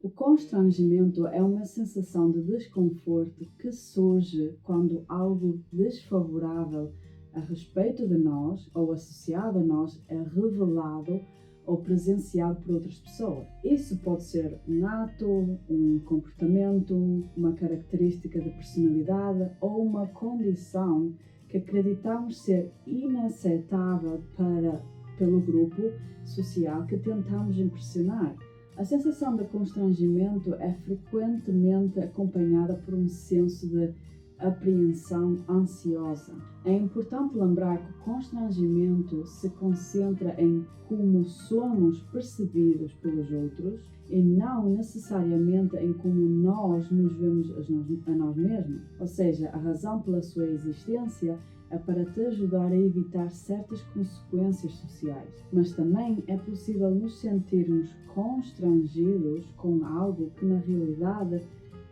O constrangimento é uma sensação de desconforto que surge quando algo desfavorável a respeito de nós ou associado a nós é revelado ou presenciado por outras pessoas. Isso pode ser nato, um comportamento, uma característica de personalidade ou uma condição que acreditamos ser inaceitável pelo grupo social que tentamos impressionar. A sensação de constrangimento é frequentemente acompanhada por um senso de apreensão ansiosa. É importante lembrar que o constrangimento se concentra em como somos percebidos pelos outros e não necessariamente em como nós nos vemos a nós mesmos. Ou seja, a razão pela sua existência é para te ajudar a evitar certas consequências sociais, mas também é possível nos sentirmos constrangidos com algo que na realidade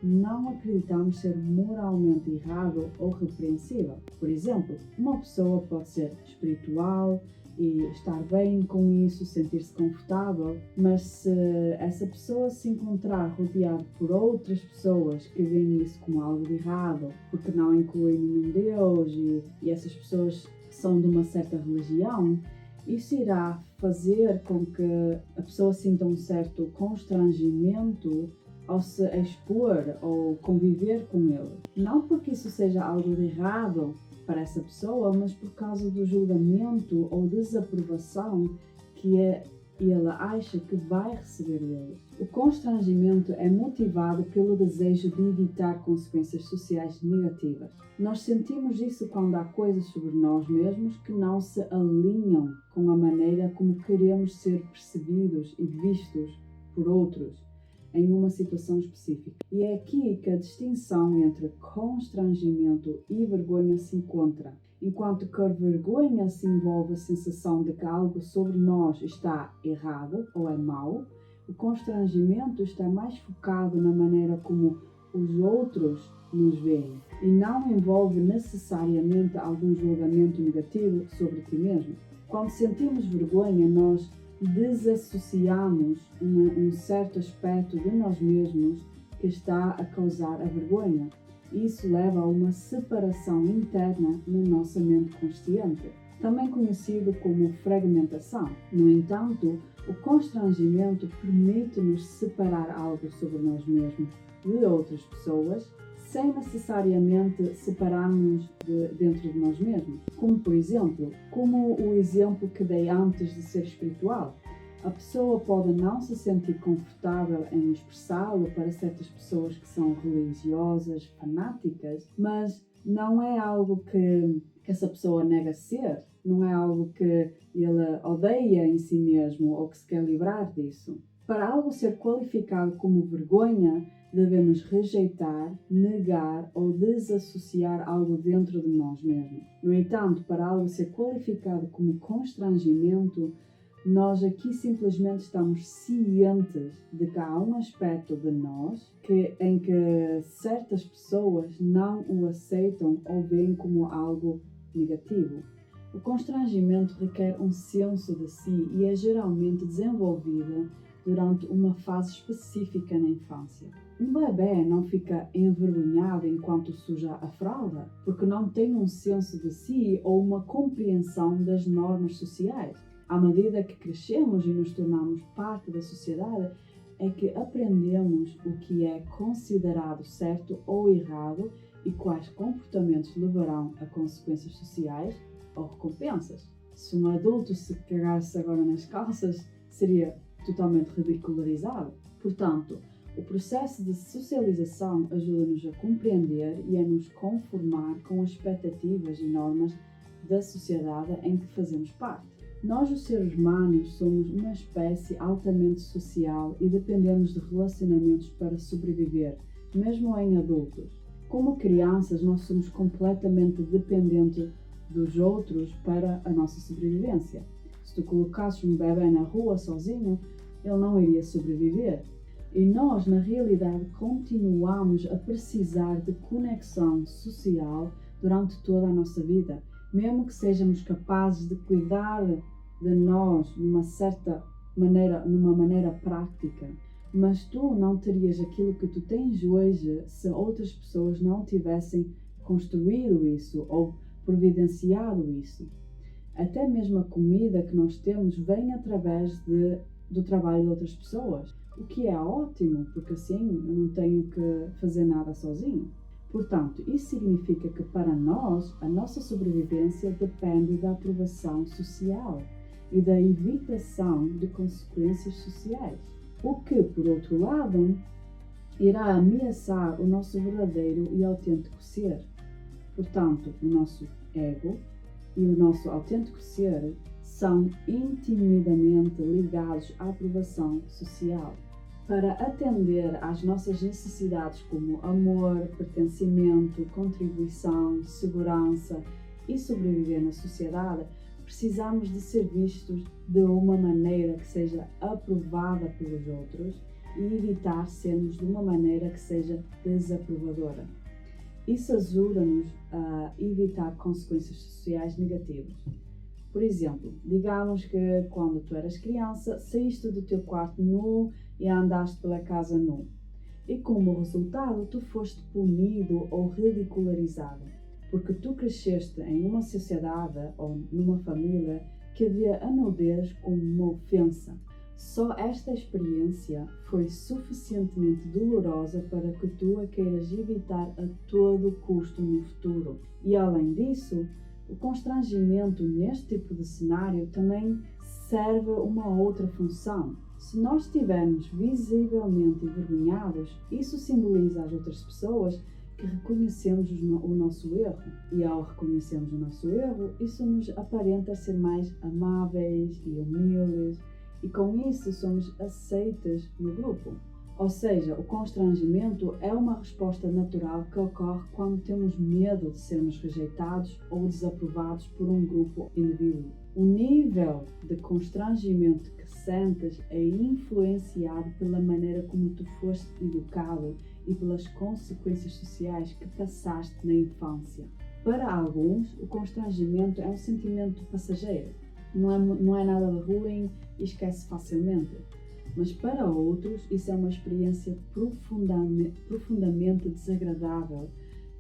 não acreditamos ser moralmente errado ou repreensível. Por exemplo, uma pessoa pode ser espiritual e estar bem com isso, sentir-se confortável, mas se essa pessoa se encontrar rodeada por outras pessoas que veem isso como algo de errado, porque não incluem nenhum Deus e essas pessoas são de uma certa religião, isso irá fazer com que a pessoa sinta um certo constrangimento ao se expor ou conviver com ele. Não porque isso seja algo de errado para essa pessoa, mas por causa do julgamento ou desaprovação que ela acha que vai receber dele. O constrangimento é motivado pelo desejo de evitar consequências sociais negativas. Nós sentimos isso quando há coisas sobre nós mesmos que não se alinham com a maneira como queremos ser percebidos e vistos por outros em uma situação específica. E é aqui que a distinção entre constrangimento e vergonha se encontra. Enquanto que a vergonha se envolve a sensação de que algo sobre nós está errado ou é mau, o constrangimento está mais focado na maneira como os outros nos veem e não envolve necessariamente algum julgamento negativo sobre ti mesmo. Quando sentimos vergonha, nós desassociamos um certo aspecto de nós mesmos que está a causar a vergonha. Isso leva a uma separação interna na nossa mente consciente, também conhecido como fragmentação. No entanto, o constrangimento permite-nos separar algo sobre nós mesmos de outras pessoas, sem necessariamente separarmos dentro de nós mesmos. Como, por exemplo, como o exemplo que dei antes de ser espiritual. A pessoa pode não se sentir confortável em expressá-lo para certas pessoas que são religiosas, fanáticas, mas não é algo que essa pessoa nega ser, não é algo que ele odeia em si mesmo ou que se quer livrar disso. Para algo ser qualificado como vergonha, devemos rejeitar, negar ou desassociar algo dentro de nós mesmos. No entanto, para algo ser qualificado como constrangimento, nós aqui simplesmente estamos cientes de que há um aspecto de nós em que certas pessoas não o aceitam ou veem como algo negativo. O constrangimento requer um senso de si e é geralmente desenvolvido durante uma fase específica na infância. Um bebê não fica envergonhado enquanto suja a fralda, porque não tem um senso de si ou uma compreensão das normas sociais. À medida que crescemos e nos tornamos parte da sociedade, é que aprendemos o que é considerado certo ou errado e quais comportamentos levarão a consequências sociais ou recompensas. Se um adulto se cagasse agora nas calças, seria totalmente ridicularizado. Portanto, o processo de socialização ajuda-nos a compreender e a nos conformar com as expectativas e normas da sociedade em que fazemos parte. Nós, os seres humanos, somos uma espécie altamente social e dependemos de relacionamentos para sobreviver, mesmo em adultos. Como crianças, nós somos completamente dependentes dos outros para a nossa sobrevivência. Se tu colocasses um bebê na rua sozinho, ele não iria sobreviver. E nós, na realidade, continuamos a precisar de conexão social durante toda a nossa vida, mesmo que sejamos capazes de cuidar de nós numa certa maneira, numa maneira prática. mas tu não terias aquilo que tu tens hoje se outras pessoas não tivessem construído isso ou providenciado isso. Até mesmo a comida que nós temos vem através do trabalho de outras pessoas, o que é ótimo, porque assim eu não tenho que fazer nada sozinho. Portanto, isso significa que para nós, a nossa sobrevivência depende da aprovação social e da evitação de consequências sociais. O que, por outro lado, irá ameaçar o nosso verdadeiro e autêntico ser. Portanto, o nosso ego e o nosso autêntico ser são intimamente ligados à aprovação social. Para atender às nossas necessidades como amor, pertencimento, contribuição, segurança e sobreviver na sociedade, precisamos de ser vistos de uma maneira que seja aprovada pelos outros e evitar sermos de uma maneira que seja desaprovadora. Isso ajuda-nos a evitar consequências sociais negativas. Por exemplo, digamos que quando tu eras criança, saíste do teu quarto nu e andaste pela casa nu. E como resultado, tu foste punido ou ridicularizado, porque tu cresceste em uma sociedade ou numa família que via a nudez como uma ofensa. Só esta experiência foi suficientemente dolorosa para que tu a queiras evitar a todo custo no futuro. E além disso, o constrangimento neste tipo de cenário também serve uma outra função. Se nós estivermos visivelmente envergonhados, isso simboliza às outras pessoas que reconhecemos o nosso erro. E ao reconhecermos o nosso erro, isso nos aparenta ser mais amáveis e humildes, e com isso somos aceitas no grupo. Ou seja, o constrangimento é uma resposta natural que ocorre quando temos medo de sermos rejeitados ou desaprovados por um grupo indivíduo. O nível de constrangimento que sentes é influenciado pela maneira como tu foste educado e pelas consequências sociais que passaste na infância. Para alguns, o constrangimento é um sentimento passageiro. Não é nada de ruim e esquece facilmente. Mas para outros, isso é uma experiência profundamente desagradável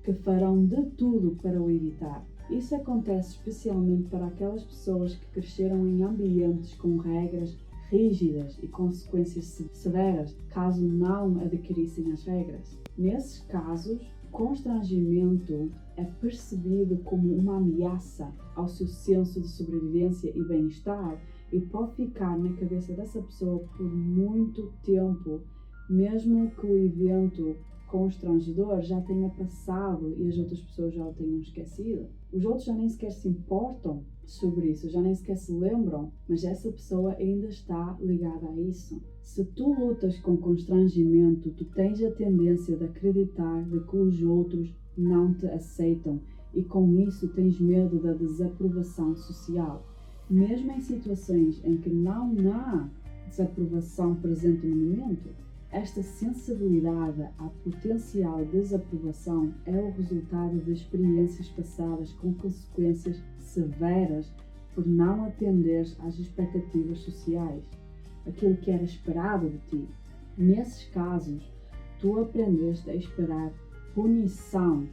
que farão de tudo para o evitar. Isso acontece especialmente para aquelas pessoas que cresceram em ambientes com regras rígidas e consequências severas caso não adquirissem as regras. Nesses casos, constrangimento é percebido como uma ameaça ao seu senso de sobrevivência e bem-estar e pode ficar na cabeça dessa pessoa por muito tempo, mesmo que o evento constrangedor já tenha passado e as outras pessoas já o tenham esquecido. Os outros já nem sequer se importam sobre isso, já nem sequer se lembram, mas essa pessoa ainda está ligada a isso. Se tu lutas com constrangimento, tu tens a tendência de acreditar de que os outros não te aceitam e com isso tens medo da desaprovação social. Mesmo em situações em que não há desaprovação presente no momento, esta sensibilidade à potencial desaprovação é o resultado de experiências passadas com consequências severas por não atenderes às expectativas sociais, aquilo que era esperado de ti. Nesses casos, tu aprendeste a esperar punição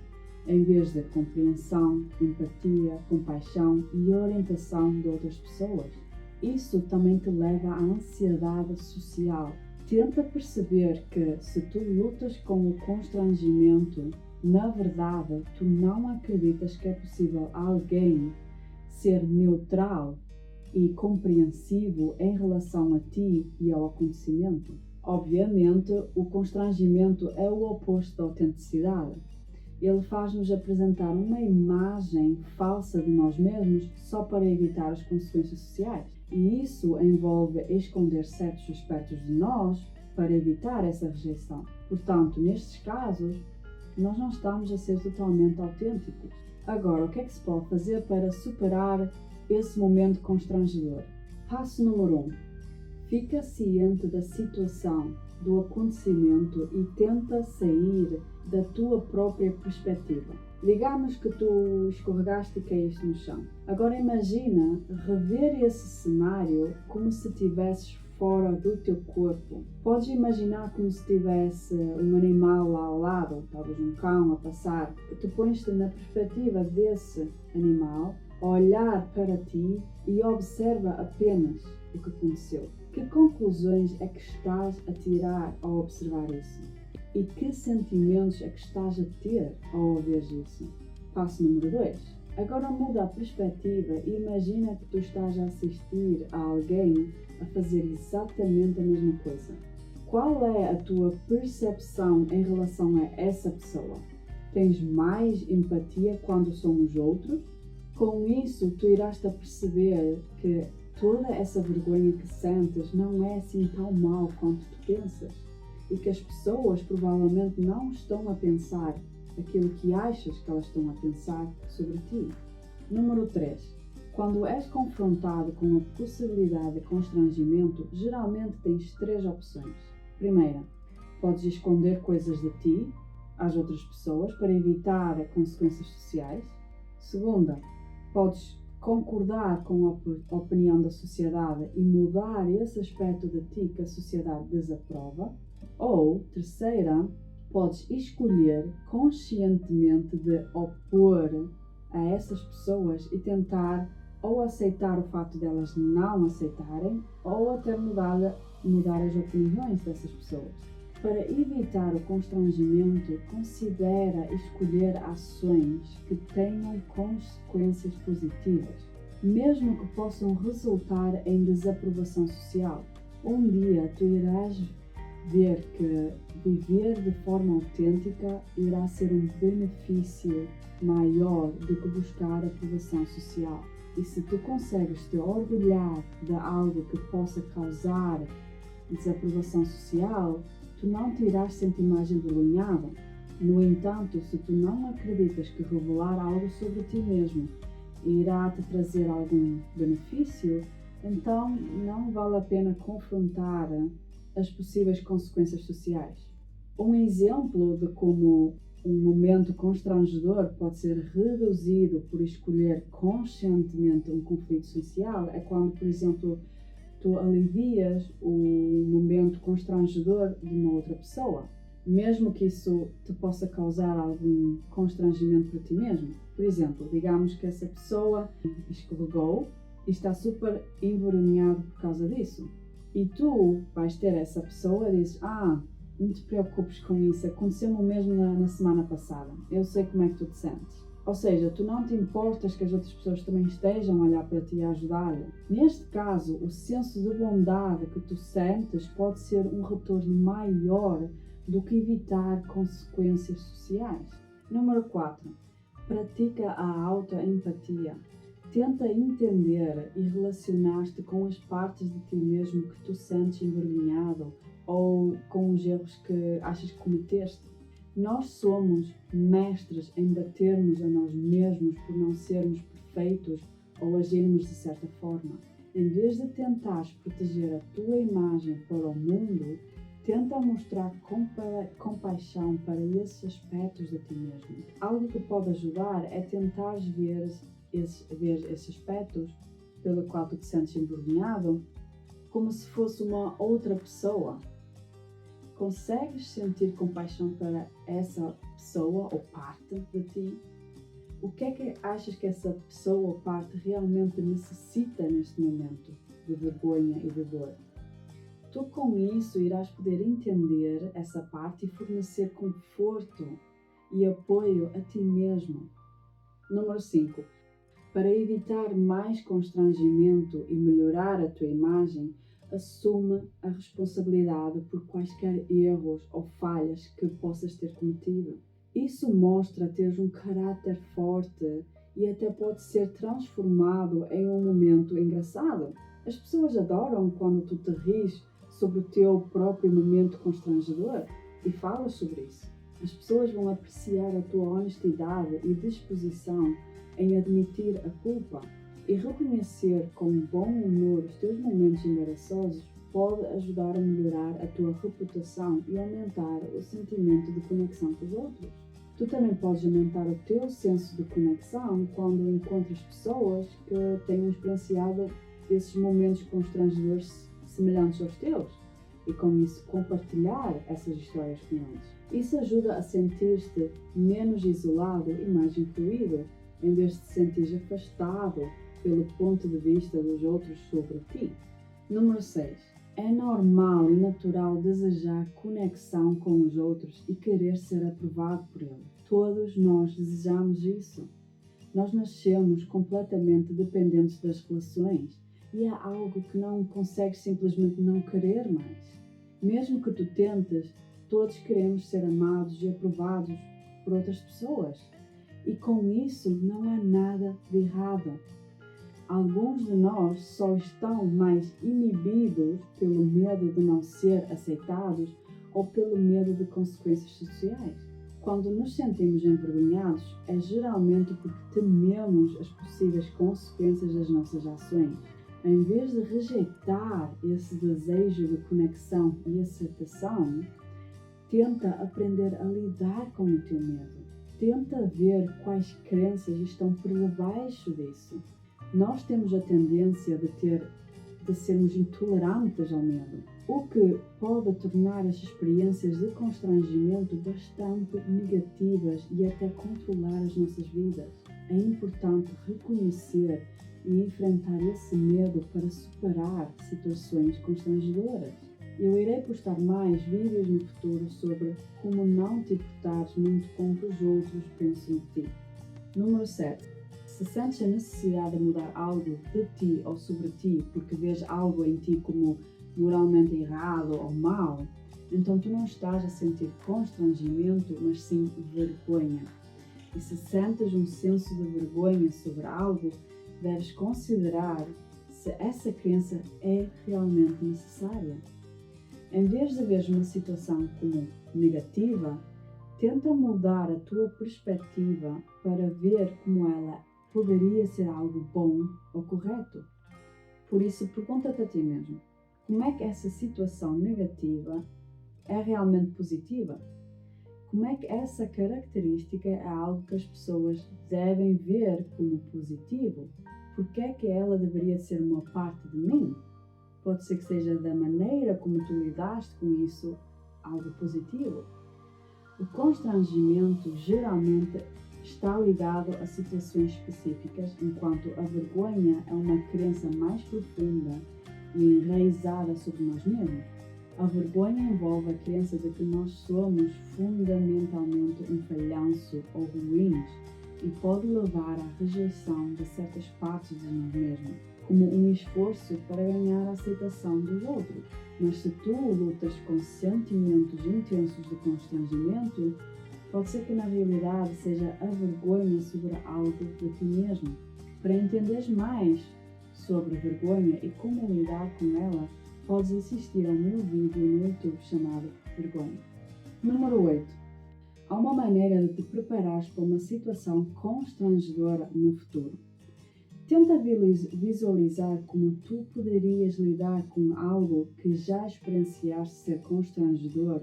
em vez de compreensão, empatia, compaixão e orientação de outras pessoas. Isso também te leva à ansiedade social. Tenta perceber que, se tu lutas com o constrangimento, na verdade, tu não acreditas que é possível alguém ser neutral e compreensivo em relação a ti e ao acontecimento. Obviamente, o constrangimento é o oposto da autenticidade. Ele faz-nos apresentar uma imagem falsa de nós mesmos só para evitar as consequências sociais. E isso envolve esconder certos aspectos de nós para evitar essa rejeição. Portanto, nestes casos, nós não estamos a ser totalmente autênticos. Agora, o que é que se pode fazer para superar esse momento constrangedor? Passo número 1. Fica ciente da situação, do acontecimento e tenta sair da tua própria perspectiva. Digamos que tu escorregaste e caíste no chão. Agora imagina rever esse cenário como se estivesses fora do teu corpo. Podes imaginar como se tivesse um animal lá ao lado, talvez um cão a passar. Tu pões-te na perspectiva desse animal, a olhar para ti e observa apenas o que aconteceu. Que conclusões é que estás a tirar ao observar isso? E que sentimentos é que estás a ter ao ouvir isso? Passo número 2. Agora muda a perspectiva e imagina que tu estás a assistir a alguém a fazer exatamente a mesma coisa. Qual é a tua percepção em relação a essa pessoa? Tens mais empatia quando são os outros? Com isso, tu irás-te a perceber que toda essa vergonha que sentes não é assim tão mal quanto tu pensas e que as pessoas provavelmente não estão a pensar aquilo que achas que elas estão a pensar sobre ti. Número 3. Quando és confrontado com a possibilidade de constrangimento, geralmente tens 3 opções. Primeira, podes esconder coisas de ti às outras pessoas para evitar consequências sociais. Segunda, podes concordar com a opinião da sociedade e mudar esse aspecto de ti que a sociedade desaprova. Ou, terceira, podes escolher conscientemente de opor a essas pessoas e tentar ou aceitar o facto delas não aceitarem ou até mudar as opiniões dessas pessoas. Para evitar o constrangimento, considera escolher ações que tenham consequências positivas, mesmo que possam resultar em desaprovação social. Um dia tu irás ver que viver de forma autêntica irá ser um benefício maior do que buscar aprovação social. E se tu consegues te orgulhar de algo que possa causar desaprovação social, tu não te irás sentir mais envergonhado. No entanto, se tu não acreditas que revelar algo sobre ti mesmo irá te trazer algum benefício, então não vale a pena confrontar as possíveis consequências sociais. Um exemplo de como um momento constrangedor pode ser reduzido por escolher conscientemente um conflito social é quando, por exemplo, tu alivias o momento constrangedor de uma outra pessoa, mesmo que isso te possa causar algum constrangimento para ti mesmo. Por exemplo, digamos que essa pessoa escorregou e está super envergonhado por causa disso. E tu vais ter essa pessoa e dizes, não te preocupes com isso, aconteceu-me o mesmo na semana passada, eu sei como é que tu te sentes. Ou seja, tu não te importas que as outras pessoas também estejam a olhar para ti e a ajudar-lhe. Neste caso, o senso de bondade que tu sentes pode ser um retorno maior do que evitar consequências sociais. Número 4. Pratica a autoempatia. Tenta entender e relacionar-te com as partes de ti mesmo que tu sentes envergonhado ou com os erros que achas que cometeste. Nós somos mestres em batermos a nós mesmos por não sermos perfeitos ou agirmos de certa forma. Em vez de tentares proteger a tua imagem para o mundo, tenta mostrar compaixão para esses aspectos de ti mesmo. Algo que pode ajudar é tentares ver esses aspectos pelo qual tu te sentes envergonhado como se fosse uma outra pessoa. Consegues sentir compaixão para essa pessoa ou parte de ti? O que é que achas que essa pessoa ou parte realmente necessita neste momento de vergonha e de dor? Tu com isso irás poder entender essa parte e fornecer conforto e apoio a ti mesmo. Número 5. Para evitar mais constrangimento e melhorar a tua imagem, assume a responsabilidade por quaisquer erros ou falhas que possas ter cometido. Isso mostra teres um caráter forte e até pode ser transformado em um momento engraçado. As pessoas adoram quando tu te rires sobre o teu próprio momento constrangedor e falas sobre isso. As pessoas vão apreciar a tua honestidade e disposição em admitir a culpa e reconhecer com bom humor os teus momentos embaraçosos pode ajudar a melhorar a tua reputação e aumentar o sentimento de conexão com os outros. Tu também podes aumentar o teu senso de conexão quando encontras pessoas que tenham experienciado esses momentos constrangedores semelhantes aos teus e com isso compartilhar essas histórias com eles. Isso ajuda a sentir-te menos isolado e mais incluído, em vez de te sentir afastado pelo ponto de vista dos outros sobre ti. Número 6. É normal e natural desejar conexão com os outros e querer ser aprovado por eles. Todos nós desejamos isso. Nós nascemos completamente dependentes das relações e é algo que não consegues simplesmente não querer mais. Mesmo que tu tentes, todos queremos ser amados e aprovados por outras pessoas. E com isso não há nada de errado. Alguns de nós só estão mais inibidos pelo medo de não ser aceitados ou pelo medo de consequências sociais. Quando nos sentimos envergonhados, é geralmente porque tememos as possíveis consequências das nossas ações. Em vez de rejeitar esse desejo de conexão e aceitação, tenta aprender a lidar com o teu medo. Tenta ver quais crenças estão por debaixo disso. Nós temos a tendência de sermos intolerantes ao medo, o que pode tornar as experiências de constrangimento bastante negativas e até controlar as nossas vidas. É importante reconhecer e enfrentar esse medo para superar situações constrangedoras. Eu irei postar mais vídeos no futuro sobre como não te importares muito com o que os outros pensam de ti. Número 7. Se sentes a necessidade de mudar algo de ti ou sobre ti porque vês algo em ti como moralmente errado ou mau, então tu não estás a sentir constrangimento, mas sim vergonha. E se sentes um senso de vergonha sobre algo, deves considerar se essa crença é realmente necessária. Em vez de ver uma situação como negativa, tenta mudar a tua perspectiva para ver como ela poderia ser algo bom ou correto. Por isso, pergunta-te a ti mesmo, como é que essa situação negativa é realmente positiva? Como é que essa característica é algo que as pessoas devem ver como positivo? Por que é que ela deveria ser uma parte de mim? Pode ser que seja da maneira como tu lidaste com isso algo positivo. O constrangimento geralmente está ligado a situações específicas, enquanto a vergonha é uma crença mais profunda e enraizada sobre nós mesmos. A vergonha envolve a crença de que nós somos fundamentalmente um falhanço ou ruins e pode levar à rejeição de certas partes de nós mesmos, como um esforço para ganhar a aceitação dos outros. Mas se tu lutas com sentimentos intensos de constrangimento, pode ser que na realidade seja a vergonha sobre algo de ti mesmo. Para entenderes mais sobre vergonha e como lidar com ela, podes assistir ao meu vídeo no YouTube chamado Vergonha. Número 8. Há uma maneira de te preparares para uma situação constrangedora no futuro. Tenta visualizar como tu poderias lidar com algo que já experienciaste ser constrangedor,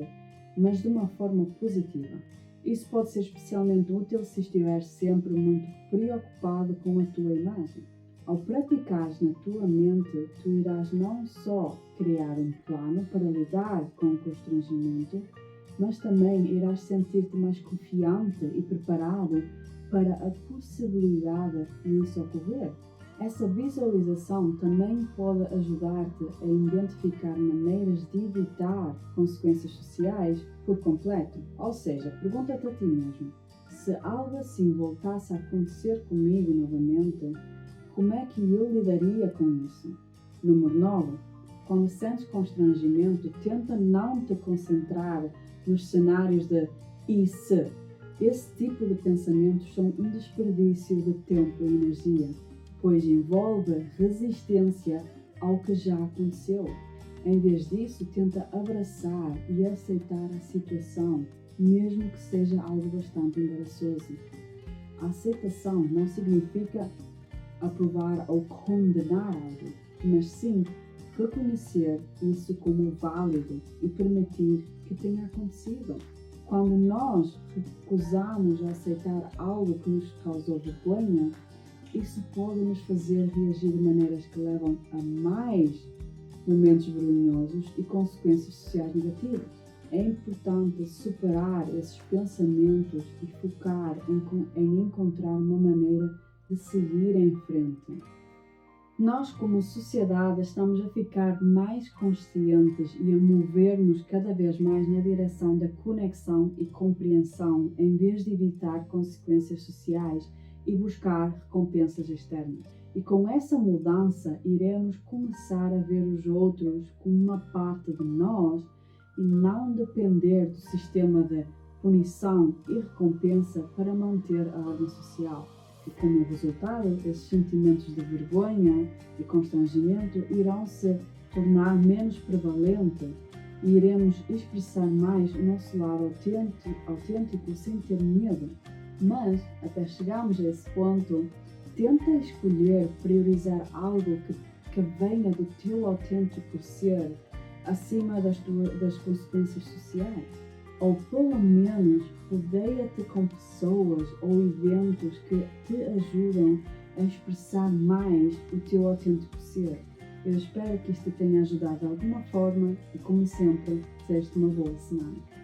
mas de uma forma positiva. Isso pode ser especialmente útil se estiveres sempre muito preocupado com a tua imagem. Ao praticares na tua mente, tu irás não só criar um plano para lidar com o constrangimento, mas também irás sentir-te mais confiante e preparado para a possibilidade de isso ocorrer. Essa visualização também pode ajudar-te a identificar maneiras de evitar consequências sociais por completo. Ou seja, pergunta-te a ti mesmo, se algo assim voltasse a acontecer comigo novamente, como é que eu lidaria com isso? Número 9. Quando sentes constrangimento, tenta não te concentrar nos cenários de e se. Esse tipo de pensamentos são um desperdício de tempo e energia, pois envolve resistência ao que já aconteceu. Em vez disso, tenta abraçar e aceitar a situação, mesmo que seja algo bastante embaraçoso. A aceitação não significa aprovar ou condenar algo, mas sim reconhecer isso como válido e permitir que tenha acontecido. Quando nós recusamos a aceitar algo que nos causou vergonha, isso pode nos fazer reagir de maneiras que levam a mais momentos vergonhosos e consequências sociais negativas. É importante superar esses pensamentos e focar em encontrar uma maneira de seguir em frente. Nós, como sociedade, estamos a ficar mais conscientes e a mover-nos cada vez mais na direção da conexão e compreensão, em vez de evitar consequências sociais e buscar recompensas externas. E com essa mudança, iremos começar a ver os outros como uma parte de nós e não depender do sistema de punição e recompensa para manter a ordem social. E como resultado, esses sentimentos de vergonha e constrangimento irão se tornar menos prevalentes e iremos expressar mais o nosso lado autêntico sem ter medo. Mas, até chegarmos a esse ponto, tenta escolher priorizar algo que venha do teu autêntico ser acima das consequências sociais. Ou pelo menos rodeia-te com pessoas ou eventos que te ajudam a expressar mais o teu autêntico ser. Eu espero que isto tenha ajudado de alguma forma e, como sempre, desejo-te uma boa semana.